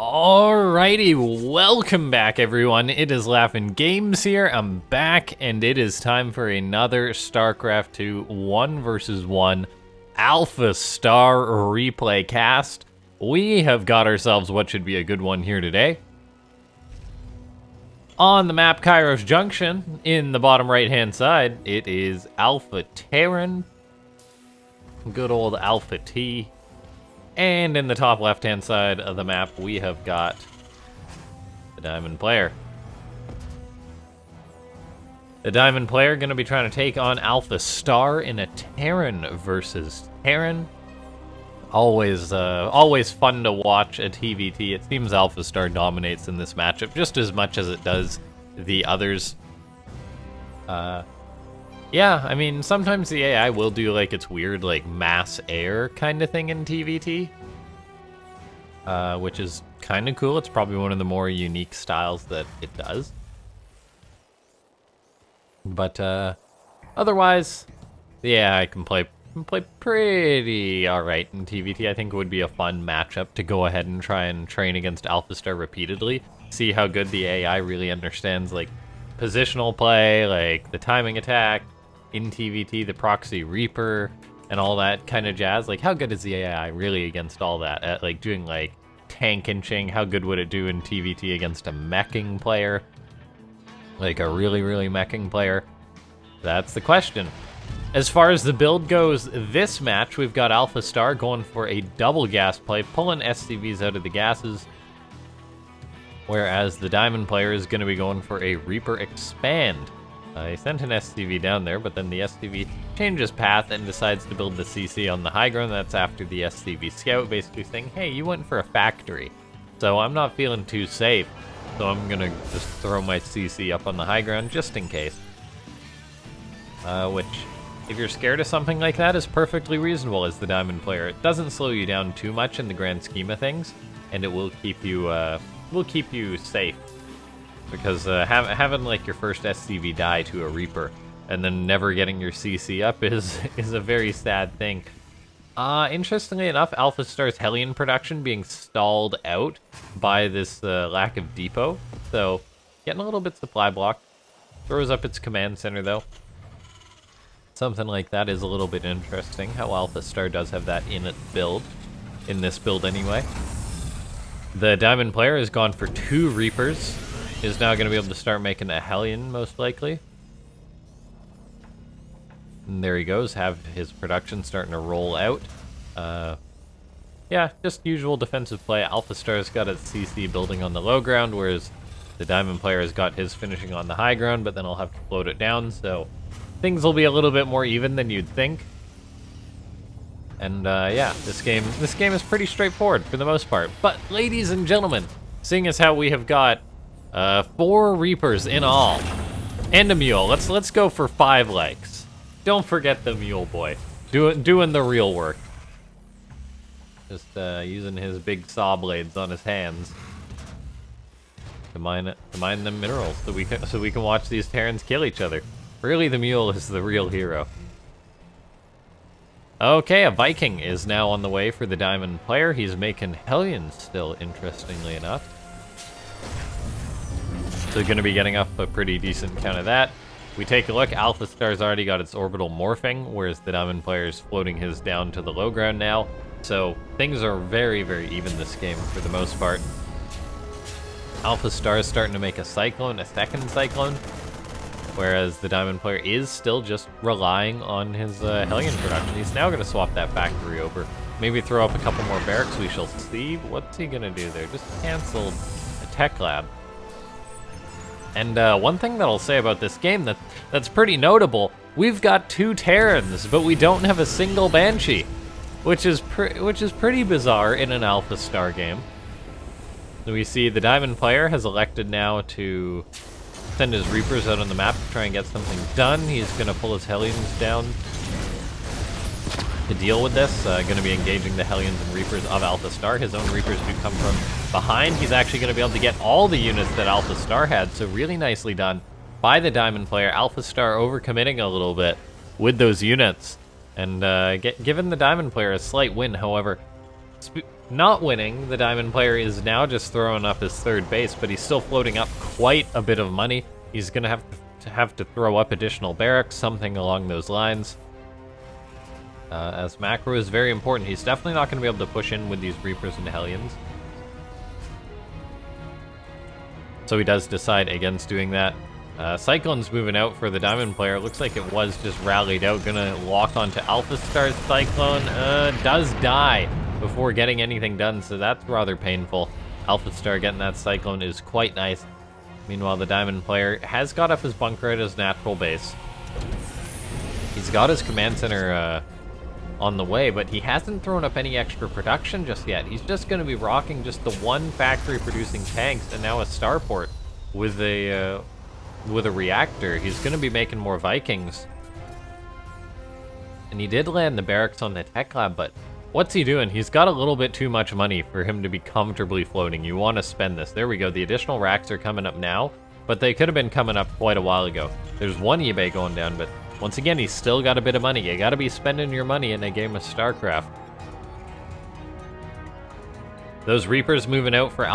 Alrighty, welcome back everyone. It is LaughNgamez here. I'm back and it is time for another Starcraft 2 1 vs 1 AlphaStar replay cast. We have got ourselves what should be a good one here today. On the map Kairos Junction, in the bottom right hand side, it is Alpha Terran. Good old Alpha T. And in the top left-hand side of the map, we have got the Diamond Player. The Diamond Player going to be trying to take on AlphaStar in a Terran versus Terran. Always fun to watch a TVT. It seems AlphaStar dominates in this matchup just as much as it does the others. Yeah, I mean, sometimes the AI will do, like, its weird, like, mass air kind of thing in TVT. Which is kind of cool. It's probably one of the more unique styles that it does. But, otherwise, the AI can play pretty alright in TVT. I think it would be a fun matchup to go ahead and try and train against AlphaStar repeatedly. See how good the AI really understands, like, positional play, like, the timing attack, in TVT, the proxy reaper, and all that kind of jazz. Like, how good is the AI really against all that? At, like, doing, like, tank inching, how good would it do in TVT against a meching player? Like, a really, really meching player? That's the question. As far as the build goes, this match, we've got AlphaStar going for a double gas play, pulling SCVs out of the gases, whereas the Diamond Player is going to be going for a Reaper Expand. He sent an SCV down there, but then the SCV changes path and decides to build the CC on the high ground. That's after the SCV scout basically saying, hey, you went for a factory, so I'm not feeling too safe, so I'm gonna just throw my CC up on the high ground just in case. Which, if you're scared of something like that, is perfectly reasonable as the Diamond Player. It doesn't slow you down too much in the grand scheme of things, and it will keep you safe. Because having like your first SCV die to a Reaper and then never getting your CC up is a very sad thing. Interestingly enough, AlphaStar's Hellion production being stalled out by this lack of depot. So getting a little bit supply block. Throws up its command center though. Something like that is a little bit interesting, how AlphaStar does have that in its build. In this build anyway. The Diamond Player has gone for 2 Reapers. Is now going to be able to start making a Hellion, most likely. And there he goes, have his production starting to roll out. Yeah, just usual defensive play. AlphaStar's got its CC building on the low ground, whereas the Diamond Player has got his finishing on the high ground, but then I'll have to float it down, so things will be a little bit more even than you'd think. And yeah, this game is pretty straightforward for the most part. But ladies and gentlemen, seeing as how we have got 4 Reapers in all, and a Mule. Let's go for 5 likes. Don't forget the Mule boy, doing the real work. Just using his big saw blades on his hands to mine them minerals, so we can watch these Terrans kill each other. Really, the Mule is the real hero. Okay, a Viking is now on the way for the Diamond Player. He's making Hellions still, interestingly enough. So going to be getting up a pretty decent count of that. We take a look, AlphaStar's already got its orbital morphing, whereas the Diamond Player's floating his down to the low ground now. So things are very, very even this game for the most part. AlphaStar is starting to make a Cyclone, a second Cyclone, whereas the Diamond Player is still just relying on his Hellion production. He's now going to swap that factory over. Maybe throw up a couple more barracks, we shall see. What's he going to do there? Just canceled a tech lab. And one thing that I'll say about this game that's pretty notable, we've got 2 Terrans, but we don't have a single Banshee, which is pretty bizarre in an AlphaStar game. So we see the Diamond Player has elected now to send his Reapers out on the map to try and get something done. He's going to pull his Hellions down to deal with this. Going to be engaging the Hellions and Reapers of AlphaStar. His own Reapers do come from behind. He's actually going to be able to get all the units that AlphaStar had, so really nicely done by the Diamond Player. AlphaStar overcommitting a little bit with those units, and giving the Diamond Player a slight win. However, not winning. The Diamond player is now just throwing up his third base, but he's still floating up quite a bit of money. He's going to have to throw up additional barracks, something along those lines. As macro is very important. He's definitely not going to be able to push in with these Reapers and Hellions. So he does decide against doing that. Cyclone's moving out for the Diamond player. Looks like it was just rallied out. Gonna lock onto AlphaStar's Cyclone. Does die before getting anything done, so that's rather painful. AlphaStar getting that Cyclone is quite nice. Meanwhile, the Diamond player has got up his bunker at his natural base. He's got his command center on the way, but he hasn't thrown up any extra production just yet. He's just going to be rocking just the one factory producing tanks and now a starport with a reactor. He's going to be making more Vikings. And he did land the barracks on the tech lab, but what's he doing? He's got a little bit too much money for him to be comfortably floating. You want to spend this. There we go. The additional racks are coming up now, but they could have been coming up quite a while ago. There's one eBay going down, but once again, he's still got a bit of money. You got to be spending your money in a game of StarCraft. Those Reapers moving out for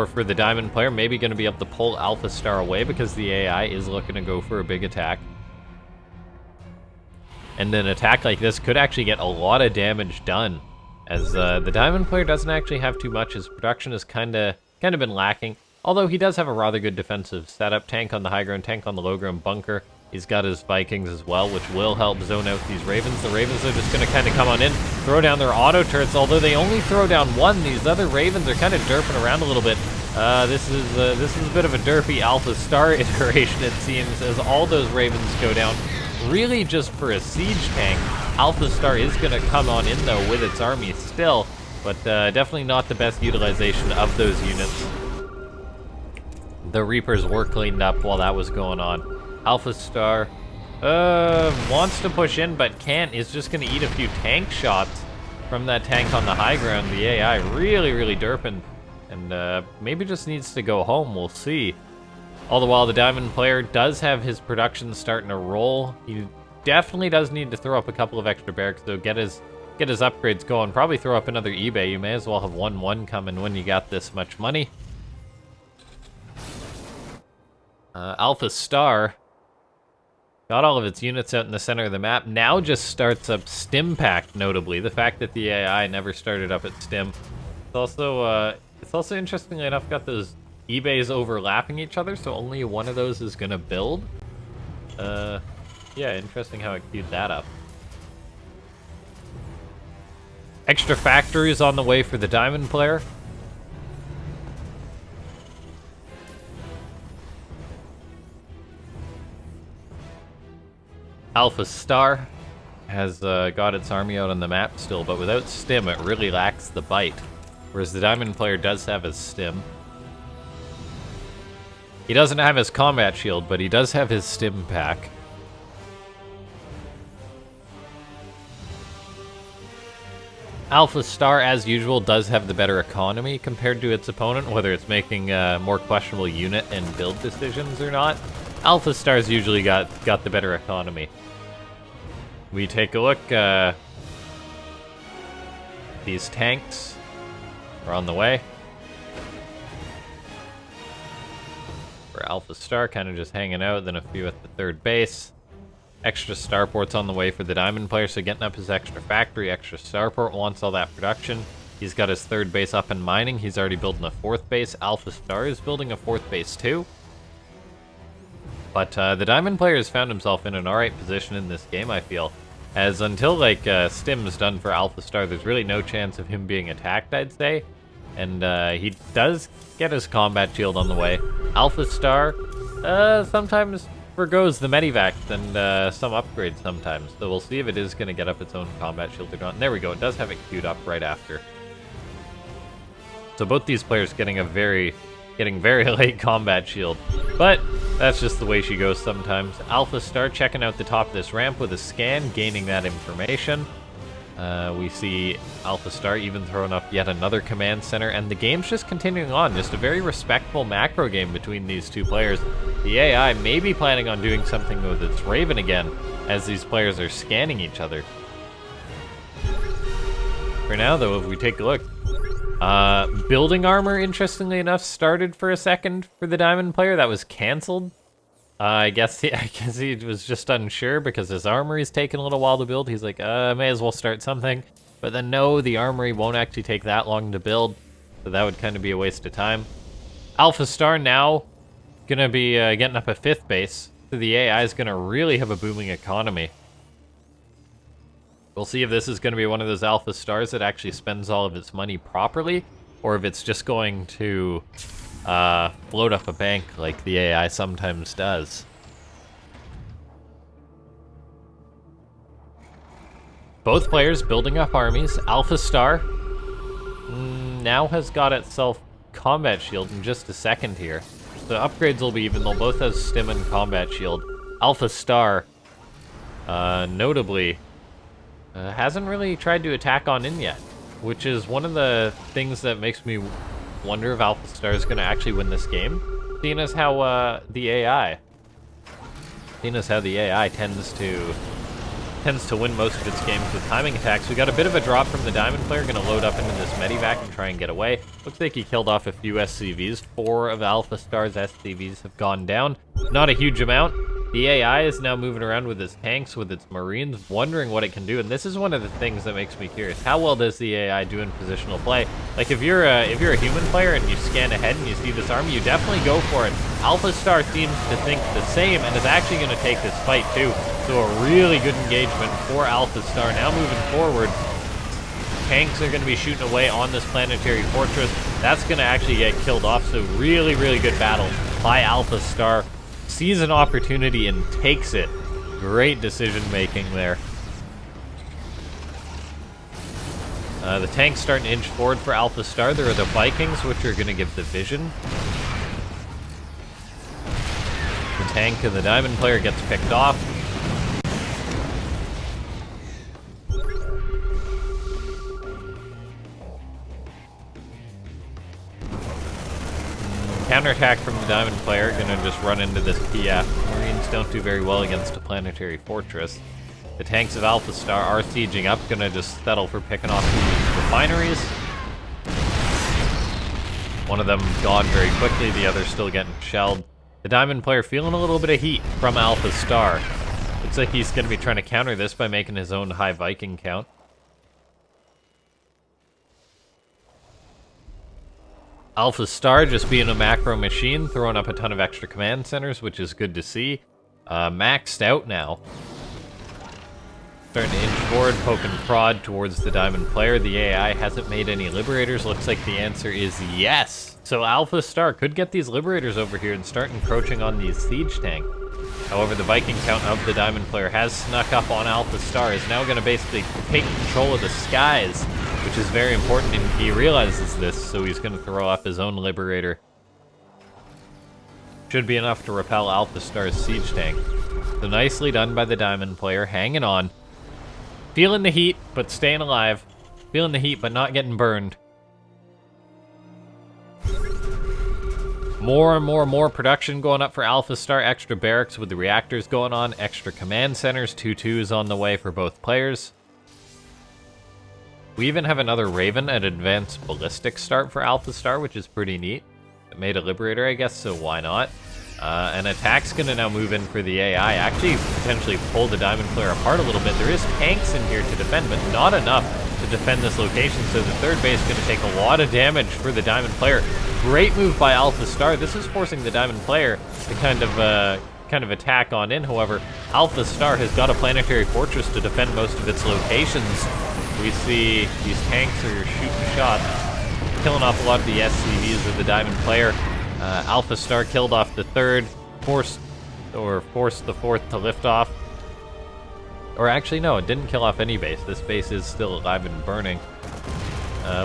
for the Diamond player, maybe going to be able to pull AlphaStar away because the AI is looking to go for a big attack. And an attack like this could actually get a lot of damage done, as the Diamond player doesn't actually have too much. His production has kind of been lacking, although he does have a rather good defensive setup. Tank on the high ground, tank on the low ground bunker. He's got his Vikings as well, which will help zone out these Ravens. The Ravens are just going to kind of come on in, throw down their auto turrets, although they only throw down one. These other Ravens are kind of derping around a little bit. This is a bit of a derpy AlphaStar iteration, it seems, as all those Ravens go down. Really just for a siege tank. AlphaStar is going to come on in, though, with its army still, but definitely not the best utilization of those units. The Reapers were cleaned up while that was going on. AlphaStar wants to push in, but can't. Is just going to eat a few tank shots from that tank on the high ground. The AI really derping, and maybe just needs to go home. We'll see. All the while, the Diamond player does have his production starting to roll. He definitely does need to throw up a couple of extra barracks, though. Get his upgrades going. Probably throw up another eBay. You may as well have 1-1 coming when you got this much money. AlphaStar got all of its units out in the center of the map. Now just starts up Stim Pack, notably. The fact that the AI never started up at Stim. It's also interestingly enough got those eBays overlapping each other, so only one of those is gonna build. Yeah, interesting how it queued that up. Extra factories on the way for the Diamond player. AlphaStar has got its army out on the map still, but without Stim, it really lacks the bite. Whereas the Diamond player does have his Stim. He doesn't have his combat shield, but he does have his Stim pack. AlphaStar, as usual, does have the better economy compared to its opponent, whether it's making more questionable unit and build decisions or not. AlphaStar's usually got the better economy. We take a look. These tanks are on the way. For AlphaStar, kind of just hanging out, then a few at the third base. Extra starports on the way for the Diamond player, so getting up his extra factory, extra starport, wants all that production. He's got his third base up and mining. He's already building a fourth base. AlphaStar is building a fourth base too. But the Diamond player has found himself in an alright position in this game, I feel. As until, like, Stim's done for AlphaStar, there's really no chance of him being attacked, I'd say. And he does get his combat shield on the way. AlphaStar sometimes forgoes the medivac and some upgrades sometimes. So we'll see if it is going to get up its own combat shield or not. And there we go, it does have it queued up right after. So both these players getting very late combat shield. But that's just the way she goes sometimes. AlphaStar checking out the top of this ramp with a scan, gaining that information. We see AlphaStar even throwing up yet another command center, and the game's just continuing on. Just a very respectful macro game between these two players. The AI may be planning on doing something with its Raven again, as these players are scanning each other. For now, though, if we take a look, Building armor, interestingly enough, started for a second for the Diamond player. That was canceled. I guess he was just unsure because his armory's taken a little while to build. He's like, may as well start something. But then no, the armory won't actually take that long to build. So that would kind of be a waste of time. AlphaStar now gonna be getting up a 5th base. So the AI is gonna really have a booming economy. We'll see if this is gonna be one of those AlphaStars that actually spends all of its money properly, or if it's just going to float up a bank like the AI sometimes does. Both players building up armies. AlphaStar now has got itself combat shield in just a second here. The upgrades will be even. They'll both have stim and combat shield. AlphaStar, notably, hasn't really tried to attack on in yet, which is one of the things that makes me wonder if AlphaStar is going to actually win this game, seeing as how the AI tends to win most of its games with timing attacks. We got a bit of a drop from the Diamond player, going to load up into this Medivac and try and get away. Looks like he killed off a few SCVs. 4 of AlphaStar's SCVs have gone down. Not a huge amount. The AI is now moving around with its tanks, with its marines, wondering what it can do. And this is one of the things that makes me curious. How well does the AI do in positional play? Like, if you're a human player and you scan ahead and you see this army, you definitely go for it. AlphaStar seems to think the same and is actually going to take this fight too. So a really good engagement for AlphaStar. Now moving forward, tanks are going to be shooting away on this planetary fortress. That's going to actually get killed off. So really, really good battle by AlphaStar. Sees an opportunity and takes it. Great decision making there. The tank's starting to inch forward for AlphaStar. There are the Vikings, which are going to give the vision. The tank and the Diamond player gets picked off. Counterattack from the Diamond player, gonna just run into this PF. Marines don't do very well against a planetary fortress. The tanks of AlphaStar are sieging up, gonna just settle for picking off the refineries. One of them gone very quickly, the other still getting shelled. The Diamond player feeling a little bit of heat from AlphaStar. Looks like he's gonna be trying to counter this by making his own high Viking count. AlphaStar just being a macro machine, throwing up a ton of extra command centers, which is good to see. Maxed out now. Starting to inch forward, poke and prod towards the Diamond player. The AI hasn't made any Liberators. Looks like the answer is yes. So AlphaStar could get these Liberators over here and start encroaching on these siege tanks. However, the Viking count of the Diamond player has snuck up on AlphaStar. Is now going to basically take control of the skies, which is very important, and he realizes this, so he's going to throw up his own Liberator. Should be enough to repel AlphaStar's siege tank. So nicely done by the Diamond player, hanging on. Feeling the heat, but staying alive. Feeling the heat, but not getting burned. More and more production going up for AlphaStar. Extra barracks with the reactors going on. Extra command centers. 2-2s on the way for both players. We even have another Raven at advanced ballistic start for AlphaStar, which is pretty neat. It made a Liberator, I guess, so why not? And attack's going to now move in for the AI. Actually, potentially pull the Diamond player apart a little bit. There is tanks in here to defend, but not enough to defend this location, so the third base is going to take a lot of damage for the Diamond player. Great move by AlphaStar. This is forcing the Diamond player to kind of attack on in. However, AlphaStar has got a planetary fortress to defend most of its locations. We see these tanks are shooting shots, killing off a lot of the SCVs of the Diamond player. AlphaStar killed off the third, forced the fourth to lift off. Or actually, no, it didn't kill off any base. This base is still alive and burning.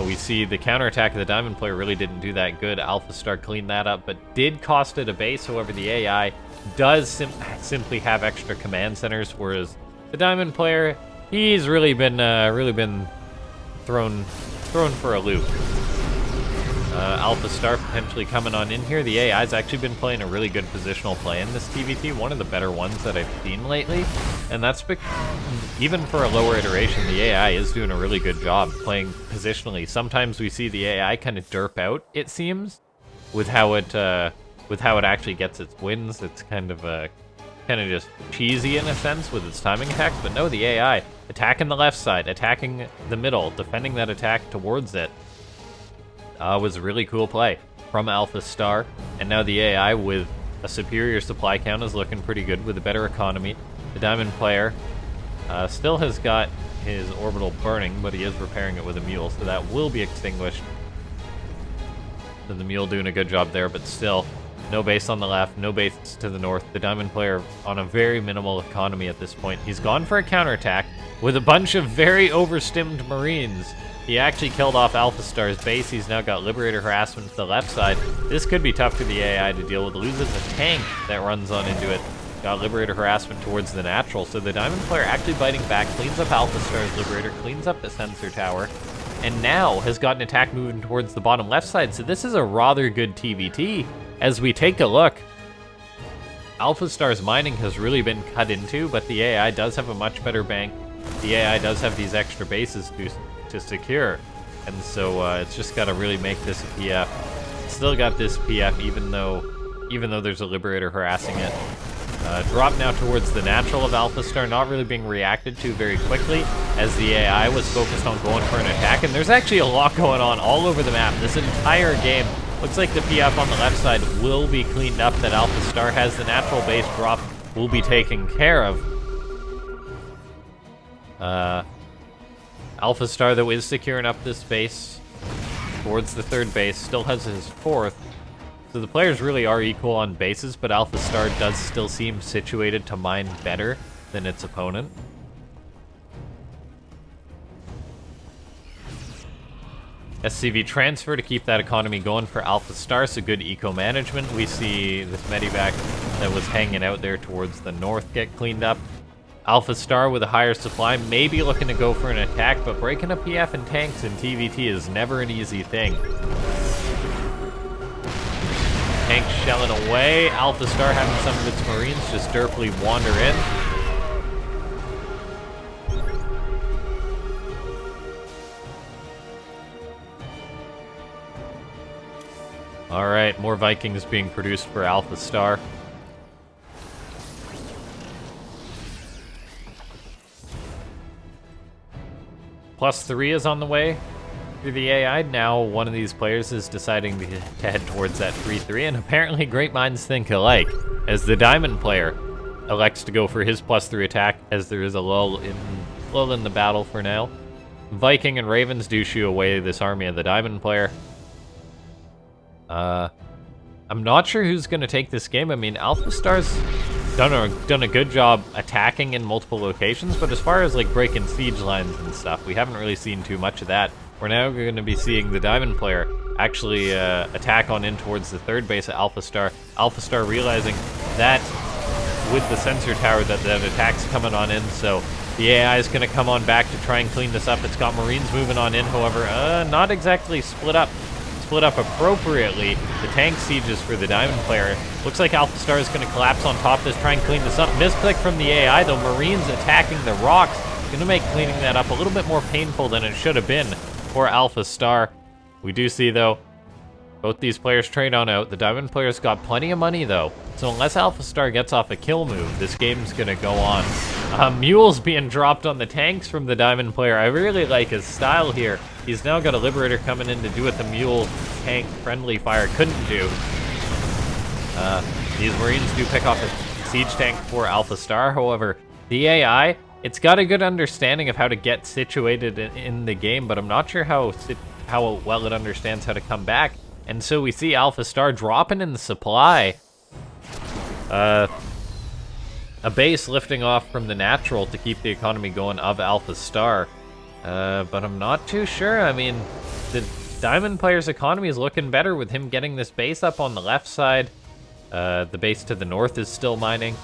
We see the counterattack of the Diamond player really didn't do that good. AlphaStar cleaned that up, but did cost it a base. However, the AI does simply have extra command centers, whereas the Diamond player, he's really been thrown for a loop. AlphaStar potentially coming on in here. The AI's actually been playing a really good positional play in this TVT, one of the better ones that I've seen lately. And that's even for a lower iteration, the AI is doing a really good job playing positionally. Sometimes we see the AI kind of derp out, it seems, with how it actually gets its wins. It's kind of just cheesy in a sense with its timing attacks, but no, the AI attacking the left side, attacking the middle, defending that attack towards it. Was a really cool play from AlphaStar, and now the AI with a superior supply count is looking pretty good with a better economy. The Diamond player still has got his orbital burning, but he is repairing it with a mule, so that will be extinguished. So the mule doing a good job there, but still, no base on the left, no base to the north. The Diamond player on a very minimal economy at this point. He's gone for a counterattack with a bunch of very overstimmed Marines. He actually killed off AlphaStar's base. He's now got Liberator harassment to the left side. This could be tough for the AI to deal with. Loses a tank that runs on into it. Got Liberator harassment towards the natural. So the Diamond player actually biting back, cleans up AlphaStar's Liberator, cleans up the sensor tower, and now has got an attack moving towards the bottom left side. So this is a rather good TVT. As we take a look, AlphaStar's mining has really been cut into, but the AI does have a much better bank. The AI does have these extra bases to secure, and so it's just got to really make this a PF. Still got this PF, even though there's a Liberator harassing it. Drop now towards the natural of AlphaStar, not really being reacted to very quickly, as the AI was focused on going for an attack, and there's actually a lot going on all over the map. This entire game looks like the PF on the left side will be cleaned up, that AlphaStar has. The natural base drop will be taken care of. AlphaStar, though, is securing up this base towards the third base, still has his fourth. So the players really are equal on bases, but AlphaStar does still seem situated to mine better than its opponent. SCV transfer to keep that economy going for AlphaStar, so good eco management. We see this medivac that was hanging out there towards the north get cleaned up. AlphaStar with a higher supply, maybe looking to go for an attack, but breaking a PF and tanks in TVT is never an easy thing. Tanks shelling away. AlphaStar having some of its Marines just derply wander in. Alright, more Vikings being produced for AlphaStar. +3 is on the way through the AI. Now one of these players is deciding to head towards that 3-3, and apparently great minds think alike, as the Diamond player elects to go for his +3 attack, as there is a lull in the battle for now. Viking and Ravens do shoo away this army of the Diamond player. I'm not sure who's going to take this game. I mean, AlphaStar's done a good job attacking in multiple locations, but as far as like breaking siege lines and stuff, we haven't really seen too much of that. We're now going to be seeing the Diamond player actually attack on in towards the third base of AlphaStar. AlphaStar realizing that with the sensor tower that attack's coming on in, so the AI is going to come on back to try and clean this up. It's got Marines moving on in, however, not exactly split up appropriately. The tank sieges for the Diamond player. Looks like AlphaStar is going to collapse on top of this, try and clean this up. Misclick from the AI, though. Marines attacking the rocks. Going to make cleaning that up a little bit more painful than it should have been for AlphaStar. We do see, though, both these players trade on out. The Diamond player's got plenty of money, though. So unless AlphaStar gets off a kill move, this game's going to go on. Mules being dropped on the tanks from the Diamond player. I really like his style here. He's now got a Liberator coming in to do what the Mule tank friendly fire couldn't do. These Marines do pick off a siege tank for AlphaStar. However, the AI, it's got a good understanding of how to get situated in the game, but I'm not sure how well it understands how to come back. And so we see AlphaStar dropping in the supply. A base lifting off from the natural to keep the economy going of AlphaStar. But I'm not too sure. I mean, the Diamond player's economy is looking better with him getting this base up on the left side. The base to the north is still mining.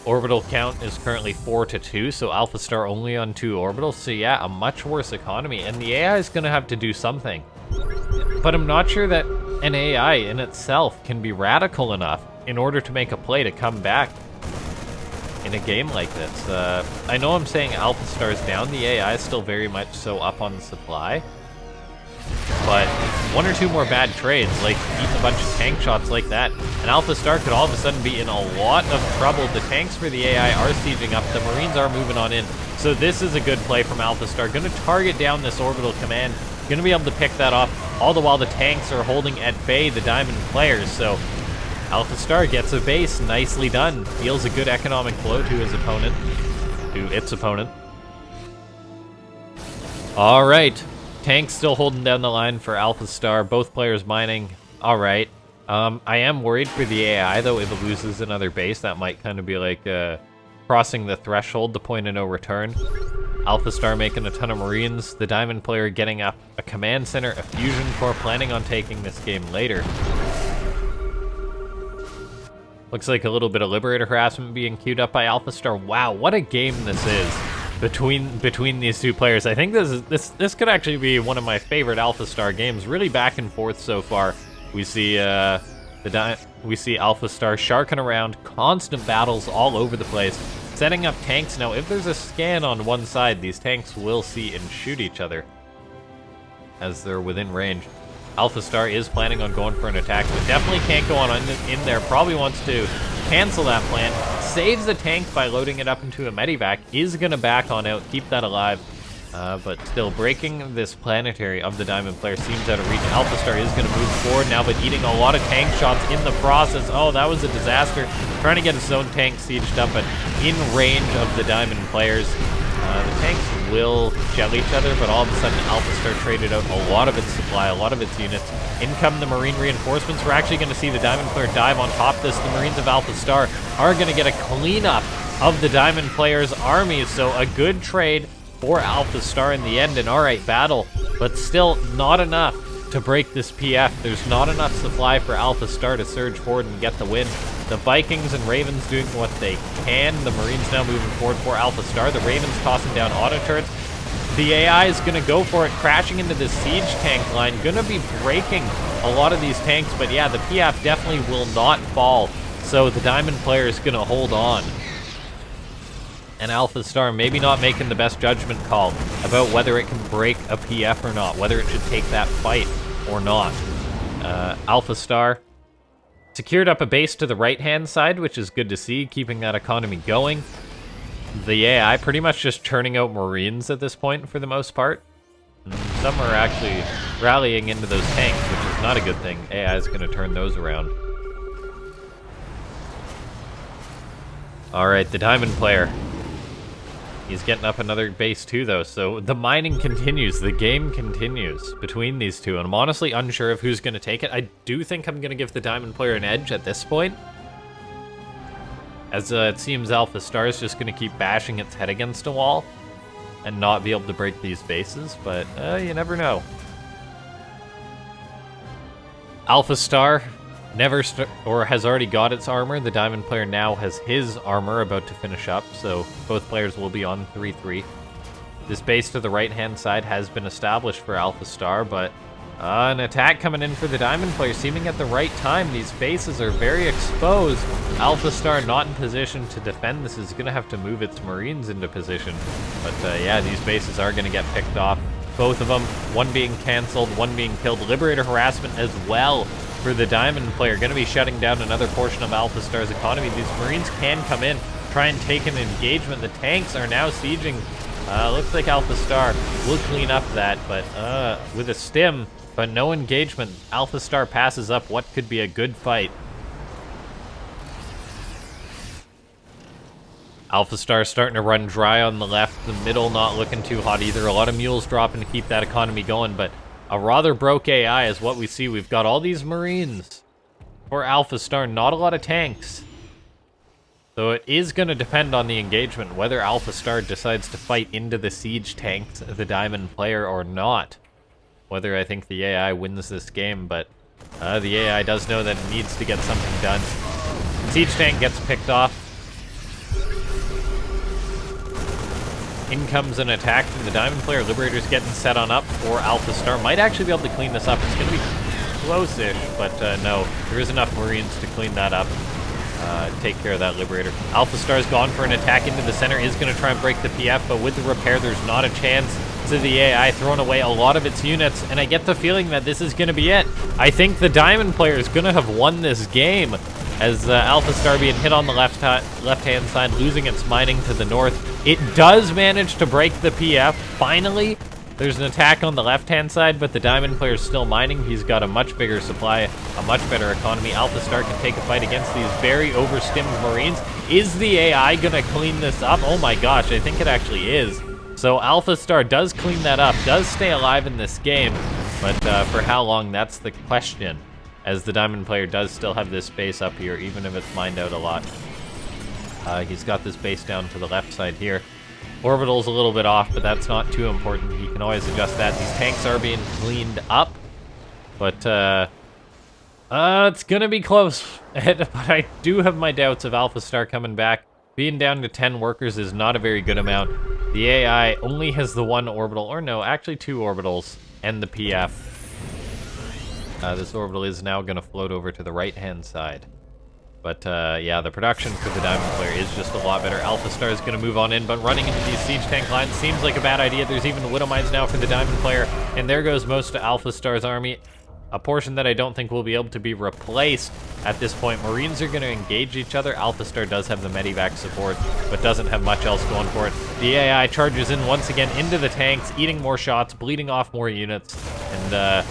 Orbital count is currently 4-2, so AlphaStar only on 2 orbitals. So yeah, a much worse economy, and the AI is going to have to do something. But I'm not sure that an AI in itself can be radical enough in order to make a play to come back in a game like this. I know I'm saying AlphaStar is down, the AI is still very much so up on supply. But 1 or 2 more bad trades, like eating a bunch of tank shots like that, and AlphaStar could all of a sudden be in a lot of trouble. The tanks for the AI are sieging up, the Marines are moving on in. So this is a good play from AlphaStar. Gonna target down this orbital command, gonna be able to pick that off, all the while the tanks are holding at bay the Diamond players. So AlphaStar gets a base, nicely done. Deals a good economic blow to his opponent, to its opponent. All right. Tanks still holding down the line for AlphaStar. Both players mining. All right. I am worried for the AI, though. If it loses another base, that might kind of be like crossing the threshold, the point of no return. AlphaStar making a ton of Marines. The Diamond player getting up a command center, a fusion core, planning on taking this game later. Looks like a little bit of Liberator harassment being queued up by AlphaStar. Wow, what a game this is. Between these two players, I think this could actually be one of my favorite AlphaStar games. Really back and forth so far. We see AlphaStar sharking around, constant battles all over the place, setting up tanks. Now, if there's a scan on one side, these tanks will see and shoot each other as they're within range. AlphaStar is planning on going for an attack, but definitely can't go on in there. Probably wants to cancel that plan. Saves the tank by loading it up into a medevac. Is going to back on out, keep that alive. But still, breaking this planetary of the Diamond player seems out of reach. AlphaStar is going to move forward now, but eating a lot of tank shots in the process. Oh, that was a disaster. Trying to get his own tank sieged up, but in range of the Diamond players. The tanks will gel each other, but all of a sudden AlphaStar traded out a lot of its supply, a lot of its units. In come the Marine reinforcements. We're actually going to see the Diamond player dive on top of this. The Marines of AlphaStar are going to get a cleanup of the Diamond player's army, so a good trade for AlphaStar in the end. An alright battle, but still not enough to break this PF. There's not enough supply for AlphaStar to surge forward and get the win. The Vikings and Ravens doing what they can. The Marines now moving forward for AlphaStar. The Ravens tossing down auto turrets. The AI is going to go for it, crashing into the siege tank line. Going to be breaking a lot of these tanks, but yeah, the PF definitely will not fall. So the Diamond player is going to hold on. And AlphaStar maybe not making the best judgment call about whether it can break a PF or not, whether it should take that fight or not. AlphaStar secured up a base to the right-hand side, which is good to see, keeping that economy going. The AI pretty much just churning out Marines at this point for the most part. And some are actually rallying into those tanks, which is not a good thing. AI is going to turn those around. Alright, the Diamond player. He's getting up another base too, though, so the mining continues, the game continues between these two, and I'm honestly unsure of who's going to take it. I do think I'm going to give the Diamond player an edge at this point, as it seems AlphaStar is just going to keep bashing its head against a wall and not be able to break these bases, but you never know. AlphaStar has already got its armor. The Diamond player now has his armor about to finish up, so both players will be on 3-3. This base to the right-hand side has been established for AlphaStar, but an attack coming in for the Diamond player, seeming at the right time. These bases are very exposed. AlphaStar not in position to defend. This is going to have to move its Marines into position. But yeah, these bases are going to get picked off. Both of them, one being canceled, one being killed. Liberator harassment as well for the Diamond player. Going to be shutting down another portion of AlphaStar's economy. These Marines can come in, try and take an engagement. The tanks are now sieging. Looks like AlphaStar will clean up that, but with a stim, but no engagement. AlphaStar passes up what could be a good fight. AlphaStar starting to run dry on the left. The middle not looking too hot either. A lot of mules dropping to keep that economy going, but a rather broke AI is what we see. We've got all these Marines for AlphaStar, not a lot of tanks. So it is going to depend on the engagement, whether AlphaStar decides to fight into the siege tanks, the Diamond player, or not. Whether I think the AI wins this game, but the AI does know that it needs to get something done. Siege tank gets picked off. In comes an attack from the Diamond player. Liberator's getting set on up for AlphaStar. Might actually be able to clean this up. It's going to be close-ish, but no. There is enough Marines to clean that up. Take care of that Liberator. AlphaStar's gone for an attack into the center. Is going to try and break the PF, but with the repair, there's not a chance. To the AI, throwing away a lot of its units, and I get the feeling that this is going to be it. I think the Diamond player is going to have won this game, as AlphaStar being hit on the left-hand side, losing its mining to the north. It does manage to break the PF, finally. There's an attack on the left-hand side, but the Diamond player is still mining. He's got a much bigger supply, a much better economy. AlphaStar can take a fight against these very overstimmed Marines. Is the AI going to clean this up? Oh my gosh, I think it actually is. So AlphaStar does clean that up, does stay alive in this game, but for how long, that's the question, as the Diamond player does still have this base up here, even if it's mined out a lot. He's got this base down to the left side here. Orbital's a little bit off, but that's not too important. He can always adjust that. These tanks are being cleaned up, but it's gonna be close. But I do have my doubts of AlphaStar coming back. Being down to 10 workers is not a very good amount. The AI only has the one orbital, or no, actually 2 orbitals, and the PF. This orbital is now going to float over to the right-hand side. But yeah, the production for the Diamond player is just a lot better. AlphaStar is going to move on in, but running into these siege tank lines seems like a bad idea. There's even Widow Mines now for the Diamond player, and there goes most of AlphaStar's army. A portion that I don't think will be able to be replaced at this point. Marines are going to engage each other. AlphaStar does have the Medivac support, but doesn't have much else going for it. The AI charges in once again into the tanks, eating more shots, bleeding off more units, and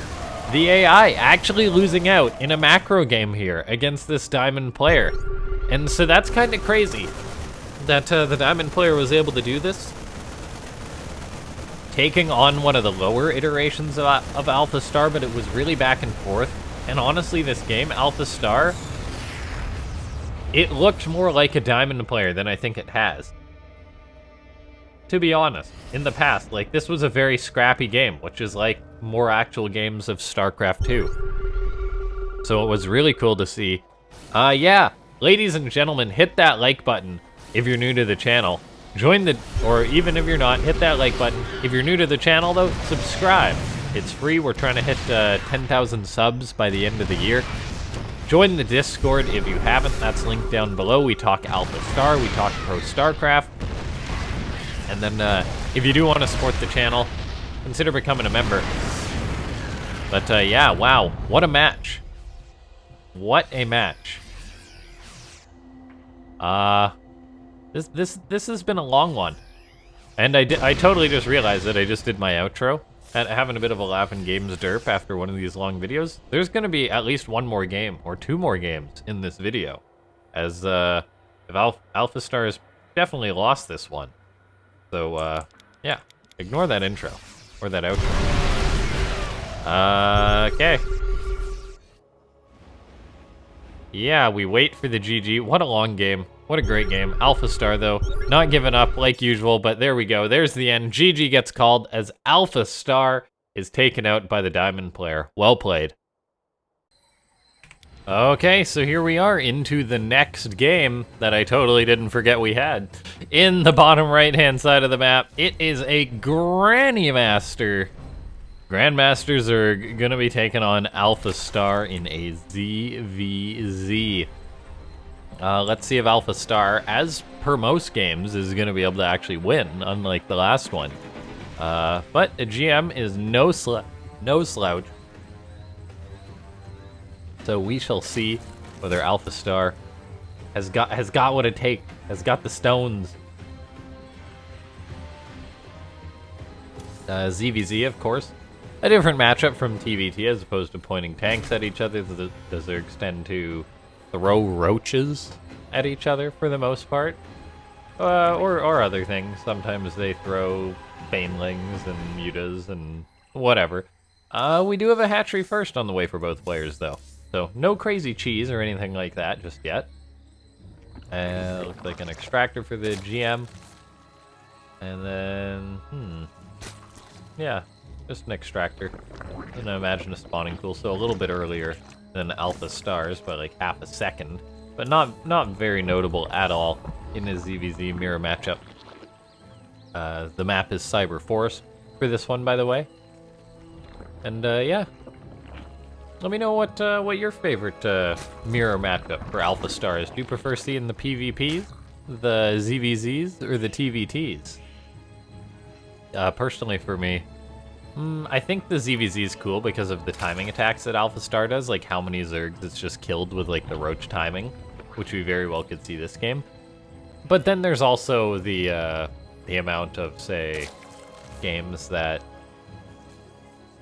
the AI actually losing out in a macro game here against this Diamond player. And so that's kind of crazy that the Diamond player was able to do this. Taking on one of the lower iterations of AlphaStar, but it was really back and forth. And honestly, this game, AlphaStar, it looked more like a Diamond player than I think it has. To be honest, in the past, like, this was a very scrappy game, which is like more actual games of Starcraft 2. So it was really cool to see. Yeah, ladies and gentlemen, hit that like button if you're new to the channel. Join the, or even if you're not, hit that like button. If you're new to the channel, though, subscribe. It's free. We're trying to hit 10,000 subs by the end of the year. Join the Discord if you haven't. That's linked down below. We talk AlphaStar. We talk Pro Starcraft. And then if you do want to support the channel, consider becoming a member. But yeah, wow. What a match. What a match. This has been a long one, and I totally just realized that I just did my outro, and having a bit of a laugh in Games Derp after one of these long videos. There's gonna be at least one more game, or 2 more games in this video, as if AlphaStar has definitely lost this one. So yeah, ignore that intro, or that outro. Okay. Yeah, we wait for the GG. What a long game. What a great game. AlphaStar, though, not giving up like usual, but there we go. There's the end. GG gets called as AlphaStar is taken out by the Diamond player. Well played. Okay, so here we are into the next game that I totally didn't forget we had. In the bottom right-hand side of the map, it is a Granny Master. Grandmasters are going to be taking on AlphaStar in a ZVZ. Let's see if AlphaStar, as per most games, is going to be able to actually win, unlike the last one. But a GM is no slouch. So we shall see whether AlphaStar has got what it takes, has got the stones. ZVZ, of course. A different matchup from TVT, as opposed to pointing tanks at each other. Does it extend to throw roaches at each other for the most part? Or other things. Sometimes they throw banelings and mutas and whatever. We do have a hatchery first on the way for both players, though. So no crazy cheese or anything like that just yet. Looks like an extractor for the GM. And then, yeah. Just an extractor. And I imagine a spawning pool, so a little bit earlier than AlphaStar's by like half a second. But not very notable at all in a ZVZ mirror matchup. The map is Cyber Forest for this one, by the way. And yeah, let me know what your favorite mirror matchup for AlphaStar is. Do you prefer seeing the PvPs, the ZVZs, or the TVTs? Personally, for me, I think the ZVZ is cool because of the timing attacks that AlphaStar does, like how many Zergs it's just killed with like the roach timing, which we very well could see this game. But then there's also the amount of, say, games that...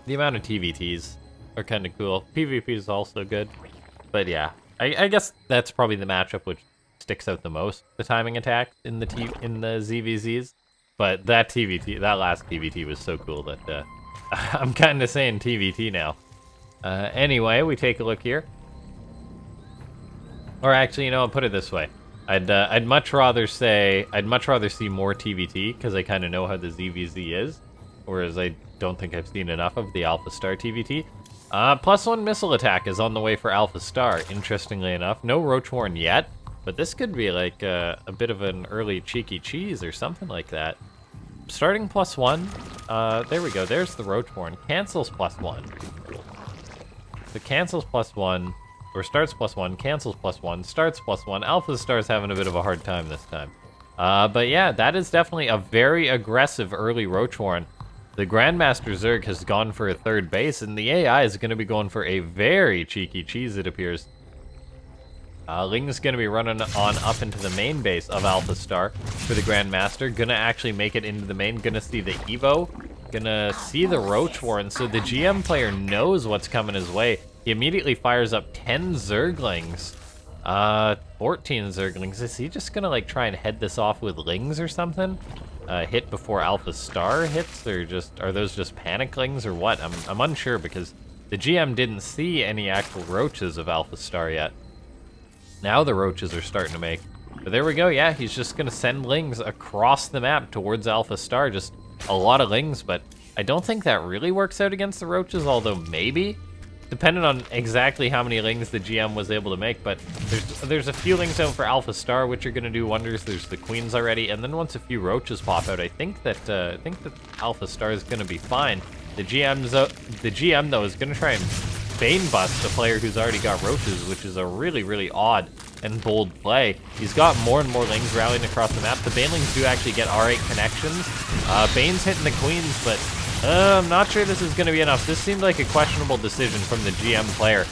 The amount of TVTs are kind of cool. PvP is also good. But yeah, I guess that's probably the matchup which sticks out the most, the timing attack in the ZVZs. But that last TVT was so cool that I'm kind of saying TVT now. Anyway, we take a look here. Or actually, you know, I'll put it this way. I'd much rather see more TVT because I kind of know how the ZVZ is, whereas I don't think I've seen enough of the AlphaStar TVT. +1 missile attack is on the way for AlphaStar, interestingly enough. No Roachwarren yet, but this could be like a bit of an early cheeky cheese or something like that. Starting +1, there we go, there's the Roachwarren. Cancels +1. So cancels +1, or starts +1, cancels +1, starts +1. AlphaStar's having a bit of a hard time this time. But yeah, that is definitely a very aggressive early Roachwarren. The Grandmaster Zerg has gone for a third base, and the AI is going to be going for a very cheeky cheese, it appears. Ling's going to be running on up into the main base of AlphaStar for the Grandmaster. Gonna actually make it into the main, gonna see the Evo, gonna see the Roachwarren, so the GM player knows what's coming his way. He immediately fires up 10 Zerglings. 14 Zerglings. Is he just gonna like try and head this off with Lings or something? Hit before AlphaStar hits, or are those just Panic-Lings or what? I'm unsure because the GM didn't see any actual roaches of AlphaStar yet. Now the roaches are starting to make. But there we go, yeah, he's just gonna send Lings across the map towards AlphaStar. Just a lot of Lings, but I don't think that really works out against the roaches, although maybe. Depending on exactly how many Lings the GM was able to make, but there's a few Lings out for AlphaStar, which are going to do wonders. There's the Queens already, and then once a few roaches pop out, I think that AlphaStar is going to be fine. The GM though is going to try and Bane bust a player who's already got roaches, which is a really, really odd and bold play. He's got more and more Lings rallying across the map. The Banelings do actually get R8 connections. Bane's hitting the Queens, but I'm not sure this is going to be enough. This seemed like a questionable decision from the GM player.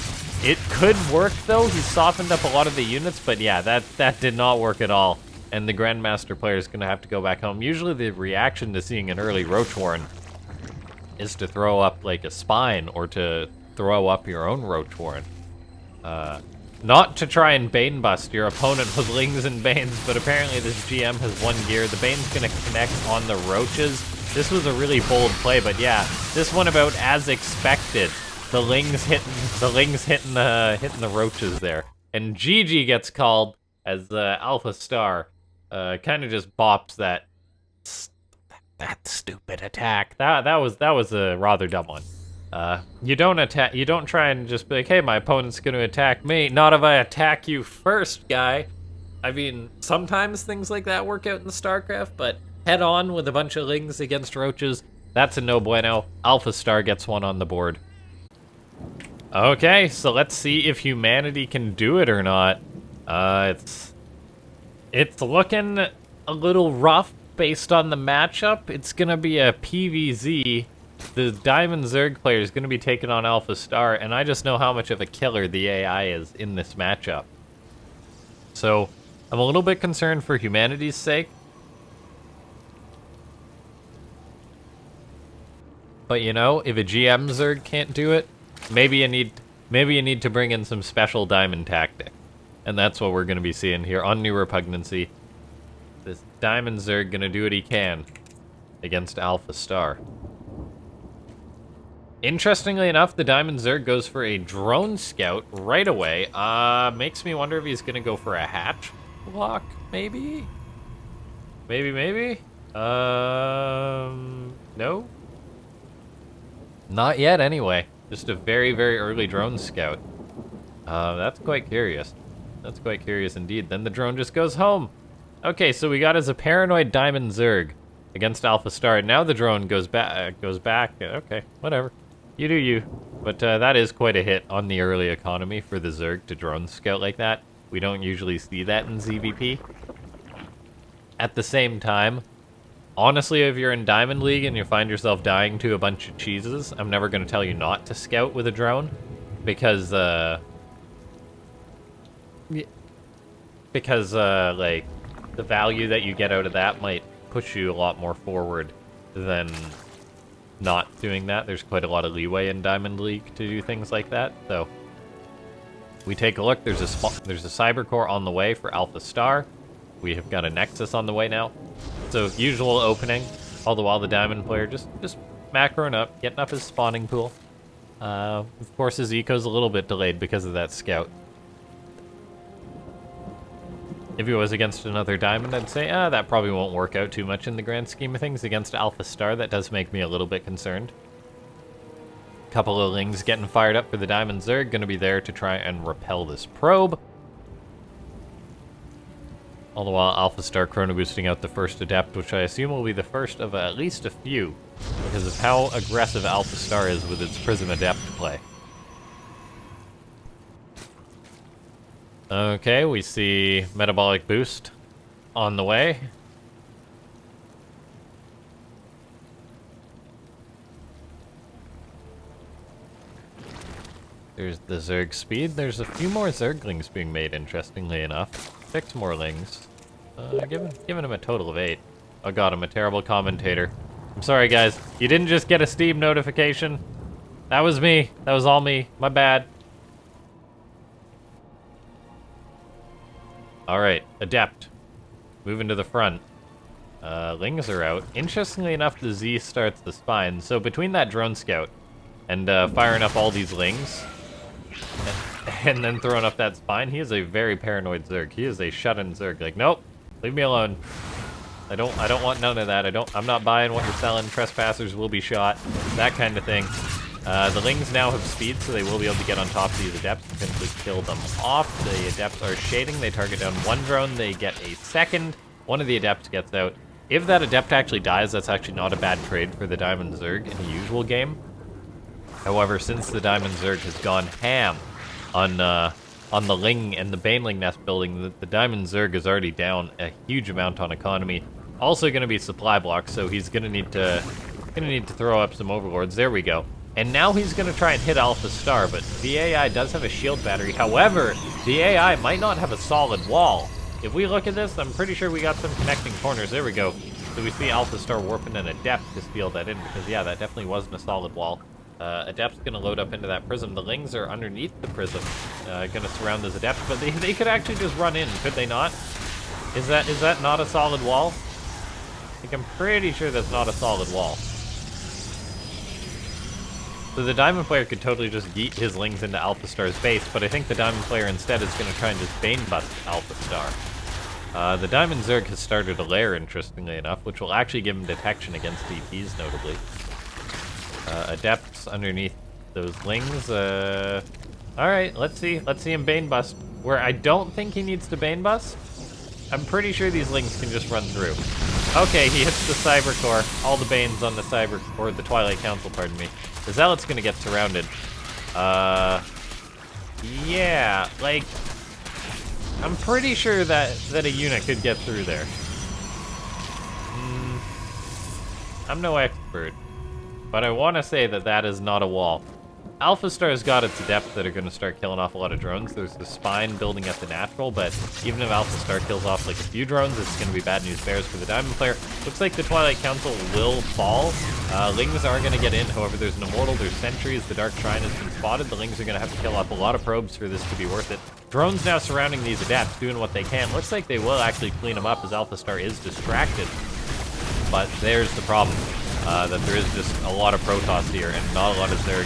It could work, though. He softened up a lot of the units, but yeah, that did not work at all. And the Grandmaster player is going to have to go back home. Usually the reaction to seeing an early Roachwarren is to throw up like a Spine or to throw up your own Roachwarren. Not to try and Bane bust your opponent with Lings and Banes, but apparently this GM has one gear. The Bane's going to connect on the Roaches. This was a really bold play, but yeah, this one about as expected. The Lings hitting the Roaches there. And GG gets called as AlphaStar kind of just bops that stupid attack. That was a rather dumb one. You don't try and just be like, hey, my opponent's gonna attack me. Not if I attack you first, guy. I mean, sometimes things like that work out in the Starcraft, but head on with a bunch of Lings against Roaches, that's a no bueno. AlphaStar gets one on the board. Okay, so let's see if humanity can do it or not. It's looking a little rough based on the matchup. It's gonna be a PvZ. The Diamond Zerg player is gonna be taking on AlphaStar, and I just know how much of a killer the AI is in this matchup. So, I'm a little bit concerned for humanity's sake. But you know, if a GM Zerg can't do it, maybe you need to bring in some special diamond tactic. And that's what we're gonna be seeing here on New Repugnancy. This Diamond Zerg gonna do what he can against AlphaStar. Interestingly enough, the Diamond Zerg goes for a drone scout right away. Makes me wonder if he's gonna go for a hatch block, maybe? Maybe? No? Not yet, anyway. Just a very, very early drone scout. That's quite curious. That's quite curious indeed. Then the drone just goes home. Okay, so we got as a paranoid Diamond Zerg. against AlphaStar. Now the drone goes back. Okay, whatever. You do you. But that is quite a hit on the early economy for the Zerg to drone scout like that. We don't usually see that in ZVP. At the same time, honestly, if you're in Diamond League and you find yourself dying to a bunch of cheeses, I'm never going to tell you not to scout with a drone. Because, like, the value that you get out of that might push you a lot more forward than not doing that. There's quite a lot of leeway in Diamond League to do things like that, so we take a look. There's a Cyber Core on the way for AlphaStar. We have got a Nexus on the way now. So usual opening, all the while the Diamond player just macroing up, getting up his spawning pool. Of course his eco's a little bit delayed because of that scout. If he was against another Diamond, I'd say, that probably won't work out too much in the grand scheme of things. Against AlphaStar, that does make me a little bit concerned. Couple of Lings getting fired up for the Diamond Zerg, gonna be there to try and repel this probe. All the while, AlphaStar chrono boosting out the first Adept, which I assume will be the first of at least a few, because of how aggressive AlphaStar is with its Prism Adept play. Okay, we see Metabolic Boost on the way. There's the Zerg speed. There's a few more Zerglings being made, interestingly enough. 6 more Lings. Giving him a total of 8. Oh god, I'm a terrible commentator. I'm sorry, guys. You didn't just get a Steam notification. That was me. That was all me. My bad. Alright, Adept. Moving to the front. Lings are out. Interestingly enough, the Z starts the spine. So between that drone scout and firing up all these Lings, and then throwing up that spine, he is a very paranoid Zerg. He is a shut-in Zerg. Like, nope, leave me alone. I don't want none of that. I'm not buying what you're selling. Trespassers will be shot. That kind of thing. The Lings now have speed, so they will be able to get on top of these Adepts and potentially kill them off. The Adepts are shading. They target down one drone. They get a second. One of the Adepts gets out. If that Adept actually dies, that's actually not a bad trade for the Diamond Zerg in a usual game. However, since the Diamond Zerg has gone ham on the Ling and the Baneling nest building, the Diamond Zerg is already down a huge amount on economy. Also going to be supply blocks, so he's going to need to throw up some Overlords. There we go. And now he's going to try and hit AlphaStar, but the AI does have a shield battery. However, the AI might not have a solid wall. If we look at this, I'm pretty sure we got some connecting corners. There we go. So we see AlphaStar warping an Adept to steal that in, because yeah, that definitely wasn't a solid wall. Adept's gonna load up into that prism. The Lings are underneath the prism, gonna surround those Adepts, but they could actually just run in, could they not? Is that not a solid wall? I think I'm pretty sure that's not a solid wall. So the Diamond player could totally just yeet his Lings into AlphaStar's base, but I think the Diamond player instead is gonna try and just Bane bust AlphaStar. The Diamond Zerg has started a lair, interestingly enough, which will actually give him detection against DPs, notably. Adepts underneath those Lings. Alright, let's see him Bane bust. Where I don't think he needs to Bane bust. I'm pretty sure these Lings can just run through. Okay, he hits the Cyber Core. All the Banes on the Cyber, or the Twilight Council, pardon me. The Zealot's gonna get surrounded. Yeah, like, I'm pretty sure that a unit could get through there. I'm no expert, but I want to say that is not a wall. AlphaStar's got its Adepts that are going to start killing off a lot of drones. There's the spine building at the natural, but even if AlphaStar kills off like a few drones, it's going to be bad news bears for the Diamond player. Looks like the Twilight Council will fall. Lings are going to get in, however there's an Immortal, there's Sentries, the Dark Shrine has been spotted. The Lings are going to have to kill off a lot of probes for this to be worth it. Drones now surrounding these Adepts, doing what they can. Looks like they will actually clean them up as AlphaStar is distracted. But there's the problem, that there is just a lot of Protoss here and not a lot of Zerg.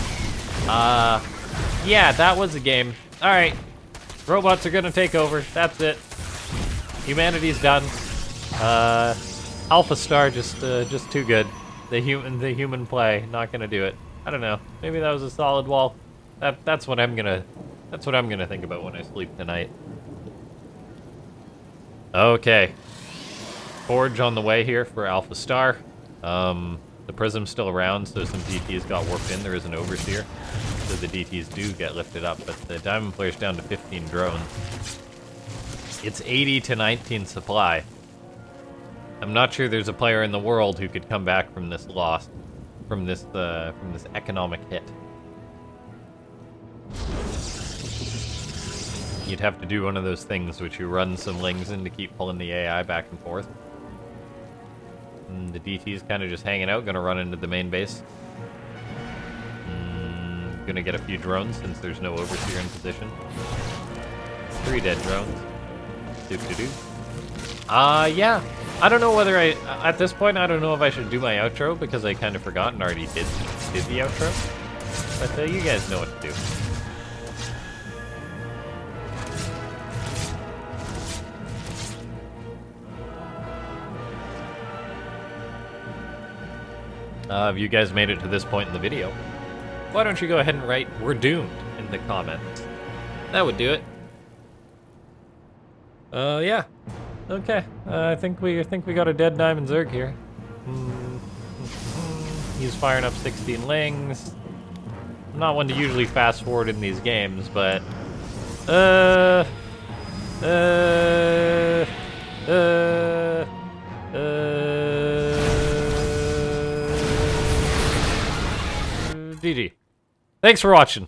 Yeah, that was a game. Alright, robots are gonna take over, that's it. Humanity's done. AlphaStar just too good. The human play, not gonna do it. I don't know, maybe that was a solid wall. That's what I'm gonna think about when I sleep tonight. Okay. Forge on the way here for AlphaStar. The Prism's still around, so some DTs got warped in. There is an Overseer, so the DTs do get lifted up, but the Diamond player's down to 15 drones. It's 80 to 19 supply. I'm not sure there's a player in the world who could come back from this loss, from this economic hit. You'd have to do one of those things which you run some lings in to keep pulling the AI back and forth. And the DT's kind of just hanging out, gonna run into the main base. Gonna get a few drones since there's no Overseer in position. 3 dead drones. Doop-de-doo. Yeah. I don't know whether at this point, I don't know if I should do my outro because I kind of forgot and already did the outro. But you guys know what to do. If you guys made it to this point in the video, why don't you go ahead and write "We're doomed" in the comments? That would do it. Yeah. Okay. I think we got a dead Diamond Zerg here. He's firing up 16 lings. I'm not one to usually fast forward in these games, but GG. Thanks for watching.